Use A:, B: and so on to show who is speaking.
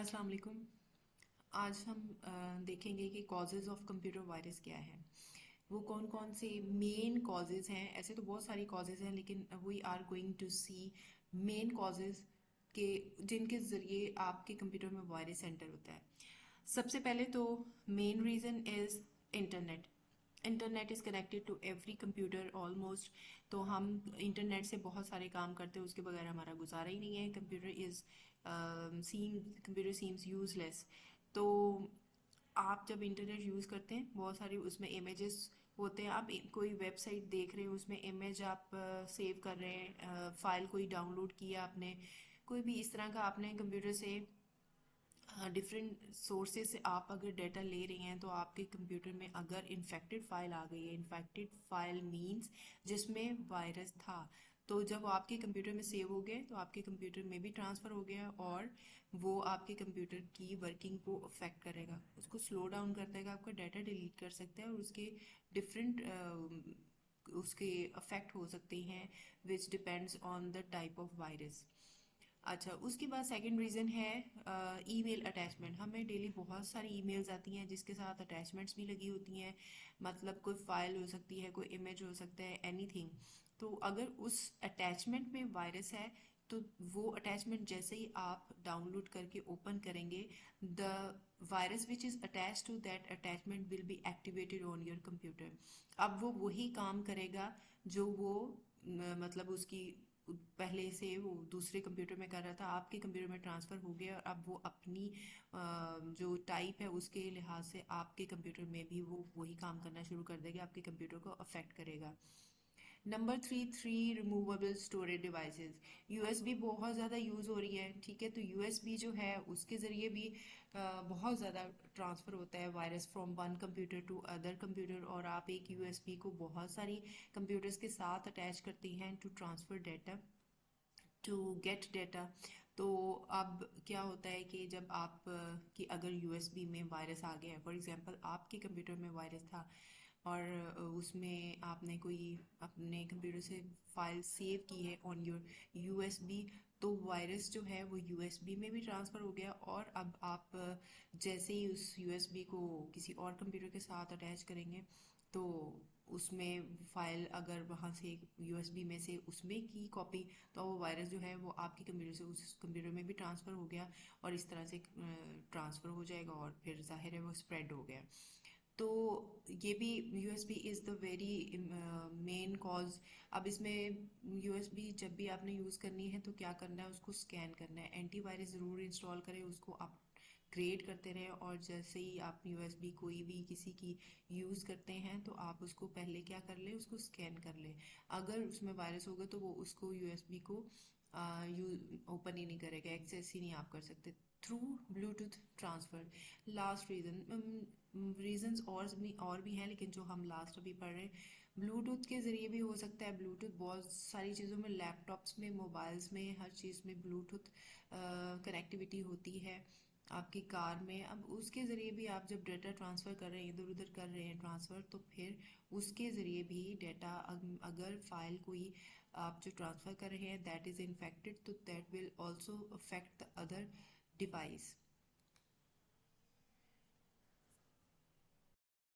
A: अस्सलाम वालेकुम। आज हम देखेंगे कि कॉजेज़ ऑफ कंप्यूटर वायरस क्या है। वो कौन कौन से मेन कॉजेज़ हैं। ऐसे तो बहुत सारी कॉजेज़ हैं, लेकिन we are going to see main causes के जिनके ज़रिए आपके कंप्यूटर में वायरस एंटर होता है। सबसे पहले तो main reason is internet. Internet is connected to every computer almost. तो हम इंटरनेट से बहुत सारे काम करते हैं, उसके बगैर हमारा गुजारा ही नहीं है। Computer seems useless. तो आप जब इंटरनेट यूज़ करते हैं, बहुत सारी उसमें इमेजेस होते हैं। आप कोई वेबसाइट देख रहे हो, उसमें इमेज आप सेव कर रहे हैं, फाइल कोई डाउनलोड किया आपने, कोई भी इस तरह का आपने कंप्यूटर से डिफरेंट सोर्सेज से आप अगर डेटा ले रही हैं, तो आपके कंप्यूटर में अगर इन्फेक्टेड फाइल आ गई है, इन्फेक्टेड फाइल मींस जिसमें वायरस था, तो जब वो आपके कंप्यूटर में सेव हो गए तो आपके कंप्यूटर में भी ट्रांसफ़र हो गया और वो आपके कंप्यूटर की वर्किंग को अफेक्ट करेगा, उसको स्लो डाउन कर देगा, आपका डाटा डिलीट कर सकता है और उसके डिफरेंट उसके अफेक्ट हो सकते हैं, which depends on the type of virus. अच्छा, उसके बाद सेकंड रीज़न है ईमेल अटैचमेंट। हमें डेली बहुत सारी ईमेल्स आती हैं जिसके साथ अटैचमेंट्स भी लगी होती हैं। मतलब कोई फाइल हो सकती है, कोई इमेज हो सकता है, एनीथिंग। तो अगर उस अटैचमेंट में वायरस है, तो वो अटैचमेंट जैसे ही आप डाउनलोड करके ओपन करेंगे, the virus which is attach to that attachment will be activated on your computer. अब वो वही काम करेगा जो वो मतलब उसकी पहले से वो दूसरे कंप्यूटर में कर रहा था, आपके कंप्यूटर में ट्रांसफ़र हो गया और अब वो अपनी जो टाइप है उसके लिहाज से आपके कंप्यूटर में भी वो वही काम करना शुरू कर देगा, आपके कंप्यूटर को अफेक्ट करेगा। Number three removable storage devices. USB बहुत ज़्यादा यूज़ हो रही है, ठीक है। तो यूएसबी जो है उसके ज़रिए भी बहुत ज़्यादा ट्रांसफ़र होता है virus from one computer to other computer, और आप एक यूएसबी को बहुत सारी कंप्यूटर्स के साथ अटैच करती हैं to transfer data, to get data. तो अब क्या होता है कि जब आप कि अगर यूएसबी में वायरस आ गया है, फॉर एग्जांपल आपके कंप्यूटर में वायरस था और उसमें आपने कोई अपने कंप्यूटर से फाइल सेव की है ऑन योर यूएसबी, तो वायरस जो है वो यूएसबी में भी ट्रांसफ़र हो गया और अब आप जैसे ही उस यूएसबी को किसी और कंप्यूटर के साथ अटैच करेंगे, तो उसमें फाइल अगर वहाँ से यूएसबी में से उसमें की कॉपी, तो वो वायरस जो है वो आपके कंप्यूटर से उस कंप्यूटर में भी ट्रांसफ़र हो गया और इस तरह से ट्रांसफ़र हो जाएगा और फिर जाहिर है वो स्प्रेड हो गया। तो ये भी USB is the very main cause. अब इसमें यूएसबी जब भी आपने यूज़ करनी है तो क्या करना है, उसको स्कैन करना है, एंटीवायरस ज़रूर इंस्टॉल करें, उसको आप क्रिएट करते रहें, और जैसे ही आप यूएसबी कोई भी किसी की यूज़ करते हैं तो आप उसको पहले क्या कर लें, उसको स्कैन कर लें। अगर उसमें वायरस होगा तो वो उसको यूएसबी को यू ओपन ही नहीं करेगा, एक्सेस ही नहीं आप कर सकते through Bluetooth transfer. Last reasons और भी हैं, लेकिन जो हम लास्ट अभी पढ़ रहे हैं, ब्लूटूथ के ज़रिए भी हो सकता है। ब्लूटूथ बहुत सारी चीज़ों में, लैपटॉप्स में, मोबाइल्स में, हर चीज़ में ब्लूटूथ कनेक्टिविटी होती है आपकी कार में। अब उसके ज़रिए भी आप जब डाटा ट्रांसफ़र कर रहे हैं, इधर उधर कर रहे हैं ट्रांसफ़र, तो फिर उसके ज़रिए भी डाटा, अगर फाइल कोई आप जो ट्रांसफ़र कर रहे हैं दैट इज़ इन्फेक्टेड, तो that will also affect the other device.